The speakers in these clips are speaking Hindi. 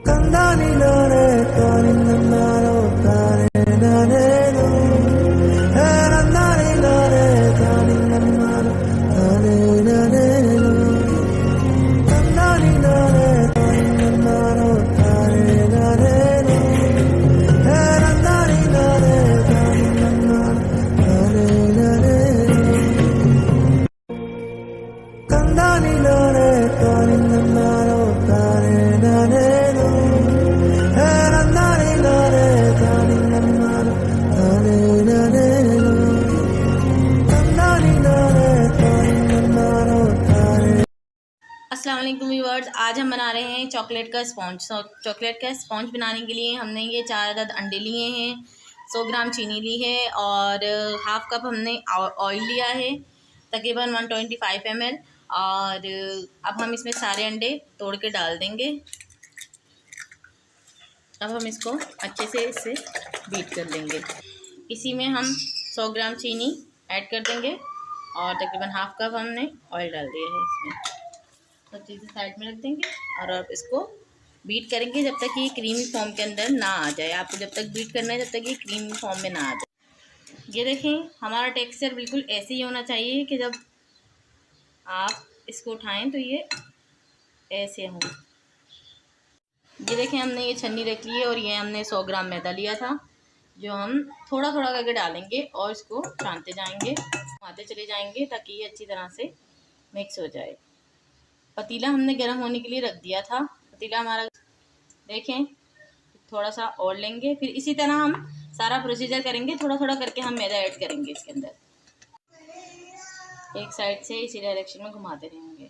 కందానిలోనే కానిందన్నారో తానే నానేను హే నందానిలోనే కానిందన్నారో తానే నానేను కందానిలోనే కానిందన్నారో తానే నానేను హే నందానిలోనే కానిందన్నారో తానే నానేను కందానిలోనే కానిందన్నారో తానే నానేను హే నందానిలోనే కానిందన్నారో తానే నానేను కందానిలోనే కానిందన్నారో తానే। अस्सलाम वालेकुम व्यूअर्स, आज हम बना रहे हैं चॉकलेट का स्पॉन्ज। चॉकलेट का स्पॉन्ज बनाने के लिए हमने ये 4 अदद अंडे लिए हैं, 100 ग्राम चीनी ली है और हाफ़ कप हमने ऑयल लिया है, तकरीबन 125 ml। और अब हम इसमें सारे अंडे तोड़ के डाल देंगे। अब हम इसको अच्छे से इससे बीट कर लेंगे। इसी में हम 100 ग्राम चीनी ऐड कर देंगे और तकरीबन हाफ़ कप हमने ऑयल डाल दिया है इसमें। तो चीज़ें साइड में रख देंगे और अब इसको बीट करेंगे जब तक ये क्रीमी फॉर्म के अंदर ना आ जाए। आपको जब तक बीट करना है जब तक ये क्रीमी फॉर्म में ना आ जाए। ये देखें, हमारा टेक्सचर बिल्कुल ऐसे ही होना चाहिए कि जब आप इसको उठाएं तो ये ऐसे हो। ये देखें, हमने ये छन्नी रख ली है और ये हमने 100 ग्राम मैदा लिया था, जो हम थोड़ा थोड़ा करके डालेंगे और इसको छानते जाएंगे, घुमाते चले जाएंगे ताकि ये अच्छी तरह से मिक्स हो जाए। पतीला हमने गर्म होने के लिए रख दिया था। पतीला हमारा देखें, थोड़ा सा और लेंगे, फिर इसी तरह हम सारा प्रोसीजर करेंगे। थोड़ा थोड़ा करके हम मैदा ऐड करेंगे इसके अंदर, एक साइड से इसी डायरेक्शन में घुमाते रहेंगे।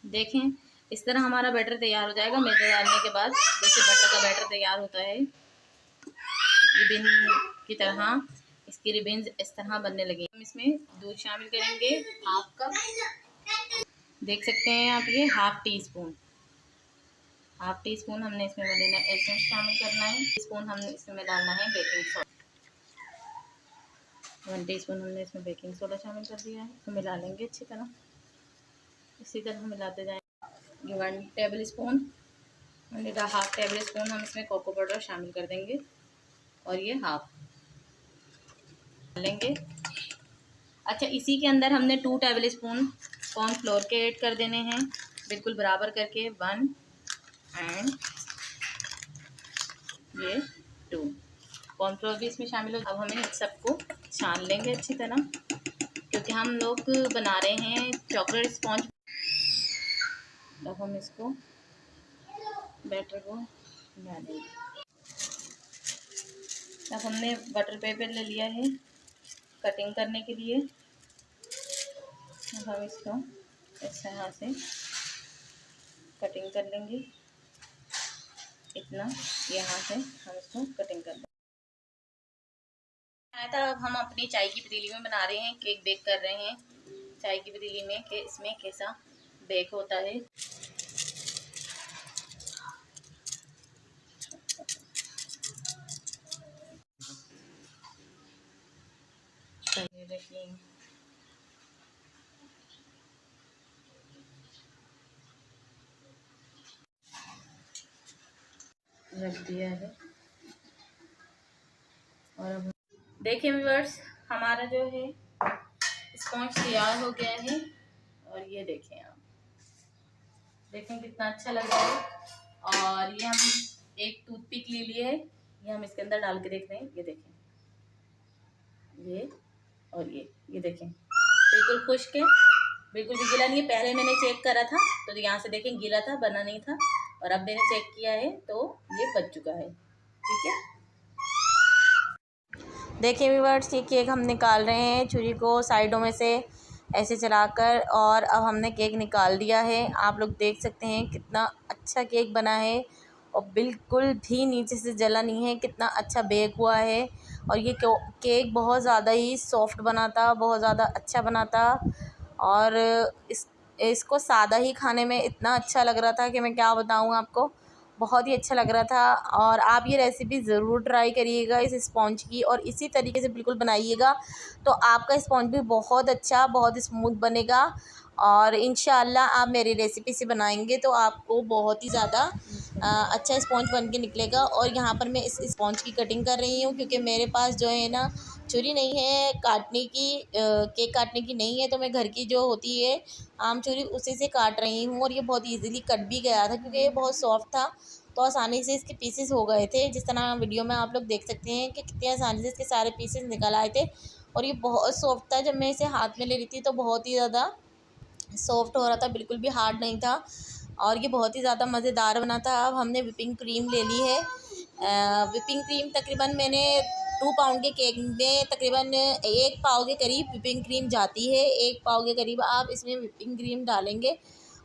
देखें, इस तरह हमारा बैटर तैयार हो जाएगा। मैदा डालने के बाद जैसे बटर का बैटर तैयार होता है, रिबिन की तरह इसकी रिबिन्स इस तरह बनने लगी। हम इसमें दूध शामिल करेंगे, हाफ कप, देख सकते हैं आप, ये हाफ टी स्पून हमने इसमें वनीला एसेंस शामिल करना है। टीस्पून हमने इसमें डालना है बेकिंग सोडा, 1 टीस्पून हमने इसमें बेकिंग सोडा शामिल कर दिया है। तो मिला लेंगे अच्छी तरह, इसी तरह मिलाते जाएंगे। 1 table spoon half table spoon हम इसमें कोको पाउडर शामिल कर देंगे और ये हाफ लेंगे। अच्छा, इसी के अंदर हमने 2 टेबल स्पून कॉर्नफ्लोर के ऐड कर देने हैं, बिल्कुल बराबर करके 1 एंड ये 2 कॉर्नफ्लोर भी इसमें शामिल हो। अब हमें सबको छान लेंगे अच्छी तरह, क्योंकि हम लोग बना रहे हैं चॉकलेट स्पॉन्ज। अब हम इसको बैटर को डालेंगे। अब हमने बटर पेपर ले लिया है कटिंग करने के लिए। अब हम इसको इस तरह से कटिंग कर लेंगे, इतना यहाँ से हम इसको कटिंग कर लेंगे। था अब हम अपनी चाय की पतीली में बना रहे हैं, केक बेक कर रहे हैं चाय की पतीली में कि इसमें कैसा बेक होता है। देखिए, रख दिया है और अब देखिए व्यूअर्स, हमारा जो है स्पॉन्ज तैयार हो गया है। और ये देखें, आप देखें कितना अच्छा लग रहा है। और ये हम एक टूथपिक ले लिए है, ये हम इसके अंदर डाल के देख रहे हैं। ये देखें, ये और ये देखें, बिल्कुल खुश्क है, बिल्कुल भी गीला नहीं है। पहले मैंने चेक करा था तो यहाँ से देखें गीला था, बना नहीं था, और अब मैंने चेक किया है तो ये बच चुका है। ठीक है, देखिए व्यूअर्स, ये केक हम निकाल रहे हैं छुरी को साइडों में से ऐसे चलाकर, और अब हमने केक निकाल दिया है। आप लोग देख सकते हैं कितना अच्छा केक बना है और बिल्कुल भी नीचे से जला नहीं है, कितना अच्छा बेक हुआ है। और ये केक बहुत ज़्यादा ही सॉफ्ट बना था, बहुत ज़्यादा अच्छा बना था। और इसको सादा ही खाने में इतना अच्छा लग रहा था कि मैं क्या बताऊँ आपको, बहुत ही अच्छा लग रहा था। और आप ये रेसिपी ज़रूर ट्राई करिएगा इस स्पॉन्ज की, और इसी तरीके से बिल्कुल बनाइएगा तो आपका स्पॉन्ज भी बहुत अच्छा, बहुत स्मूथ बनेगा और इंशाल्लाह आप मेरी रेसिपी से बनाएंगे तो आपको बहुत ही ज़्यादा अच्छा स्पॉन्ज बन के निकलेगा। और यहाँ पर मैं इस स्पॉन्ज की कटिंग कर रही हूँ क्योंकि मेरे पास जो है ना छुरी नहीं है काटने की, केक काटने की नहीं है, तो मैं घर की जो होती है आम छुरी उसी से काट रही हूँ। और ये बहुत ईजीली कट भी गया था क्योंकि ये बहुत सॉफ्ट था, तो आसानी से इसके पीसेस हो गए थे। जिस तरह वीडियो में आप लोग देख सकते हैं कि कितनी आसानी से इसके सारे पीसेस निकल आए थे। और ये बहुत सॉफ्ट था, जब मैं इसे हाथ में ले रही थी तो बहुत ही ज़्यादा सॉफ्ट हो रहा था, बिल्कुल भी हार्ड नहीं था। और ये बहुत ही ज़्यादा मज़ेदार बना था। अब हमने विपिंग क्रीम ले ली है। विपिंग क्रीम तकरीबन मैंने 2 पाउंड के केक में तकरीबन 1 पाव के करीब विपिंग क्रीम जाती है। 1 पाव के करीब आप इसमें विपिंग क्रीम डालेंगे।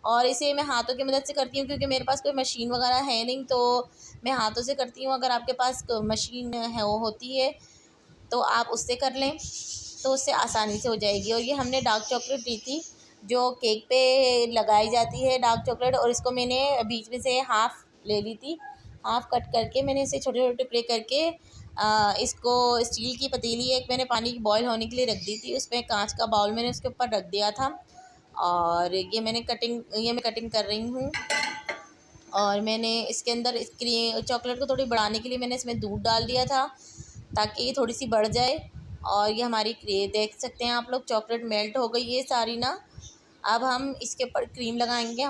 और इसे मैं हाथों की मदद से करती हूँ क्योंकि मेरे पास कोई मशीन वगैरह है नहीं, तो मैं हाथों से करती हूँ। अगर आपके पास मशीन है वो होती है तो आप उससे कर लें, तो उससे आसानी से हो जाएगी। और ये हमने डार्क चॉकलेट ली थी जो केक पे लगाई जाती है, डार्क चॉकलेट, और इसको मैंने बीच में से हाफ़ ले ली थी। हाफ़ कट करके मैंने इसे छोटे छोटे टुकड़े करके इसको स्टील की पतीली एक मैंने पानी की बॉयल होने के लिए रख दी थी, उसमें कांच का बाउल मैंने उसके ऊपर रख दिया था। और ये मैं कटिंग कर रही हूँ। और मैंने इसके अंदर चॉकलेट को थोड़ी बढ़ाने के लिए मैंने इसमें दूध डाल दिया था ताकि ये थोड़ी सी बढ़ जाए। और ये हमारी देख सकते हैं आप लोग चॉकलेट मेल्ट हो गई है सारी ना। अब हम इसके ऊपर क्रीम लगाएंगे।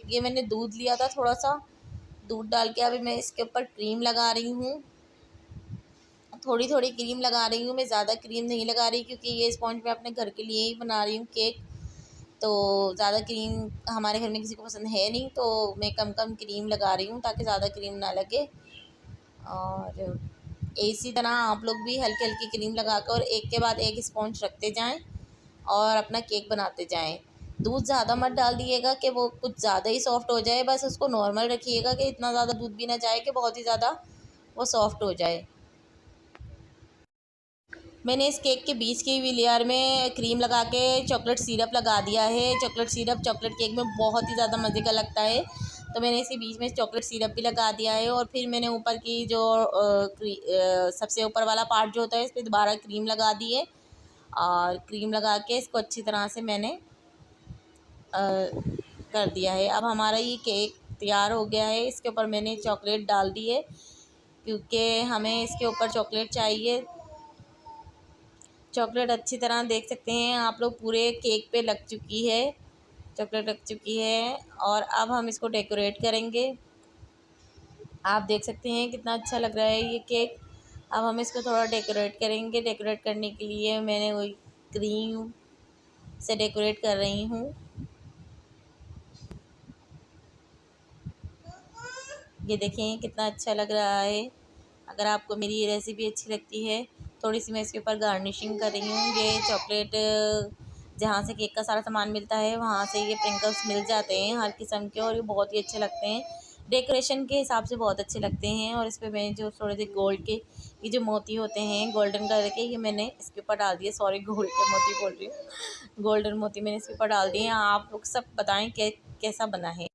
ये मैंने दूध लिया था, थोड़ा सा दूध डाल के अभी मैं इसके ऊपर क्रीम लगा रही हूँ। थोड़ी थोड़ी क्रीम लगा रही हूँ, मैं ज़्यादा क्रीम नहीं लगा रही क्योंकि ये स्पॉन्ज मैं अपने घर के लिए ही बना रही हूँ केक, तो ज़्यादा क्रीम हमारे घर में किसी को पसंद है नहीं, तो मैं कम कम क्रीम लगा रही हूँ ताकि ज़्यादा क्रीम ना लगे। और इसी तरह आप लोग भी हल्की हल्की क्रीम लगाकर और एक के बाद एक स्पॉन्ज रखते जाएं और अपना केक बनाते जाएं। दूध ज़्यादा मत डाल दिएगा कि वो कुछ ज़्यादा ही सॉफ्ट हो जाए, बस उसको नॉर्मल रखिएगा कि इतना ज़्यादा दूध भी ना जाए कि बहुत ही ज़्यादा वो सॉफ्ट हो जाए। मैंने इस केक के बीच की भी लेयर में क्रीम लगा के चॉकलेट सिरप लगा दिया है। चॉकलेट सिरप चॉकलेट केक में बहुत ही ज़्यादा मज़े का लगता है, तो मैंने इसके बीच में चॉकलेट सिरप भी लगा दिया है। और फिर मैंने ऊपर की जो सबसे ऊपर वाला पार्ट जो होता है इस पर दोबारा क्रीम लगा दी है। और क्रीम लगा के इसको अच्छी तरह से मैंने कर दिया है। अब हमारा ये केक तैयार हो गया है। इसके ऊपर मैंने चॉकलेट डाल दी है क्योंकि हमें इसके ऊपर चॉकलेट चाहिए। चॉकलेट अच्छी तरह देख सकते हैं आप लोग पूरे केक पे लग चुकी है, चॉकलेट लग चुकी है। और अब हम इसको डेकोरेट करेंगे। आप देख सकते हैं कितना अच्छा लग रहा है ये केक। अब हम इसको थोड़ा डेकोरेट करेंगे। डेकोरेट करने के लिए मैंने वही क्रीम से डेकोरेट कर रही हूँ। ये देखें कितना अच्छा लग रहा है। अगर आपको मेरी ये रेसिपी अच्छी लगती है, थोड़ी सी मैं इसके ऊपर गार्निशिंग कर रही हूँ। ये चॉकलेट जहाँ से केक का सारा सामान मिलता है वहाँ से ये स्प्रिंकल्स मिल जाते हैं हर किस्म के, और ये बहुत ही अच्छे लगते हैं, डेकोरेशन के हिसाब से बहुत अच्छे लगते हैं। और इस पर मैंने जो थोड़े से गोल्ड के ये जो मोती होते हैं गोल्डन कलर के, ये मैंने इसके ऊपर डाल दिए। सॉरी, गोल्ड के मोती बोल रही हूँ, गोल्डन मोती मैंने इसके ऊपर डाल दिए हैं। आप लोग सब बताएं कि कैसा बना है।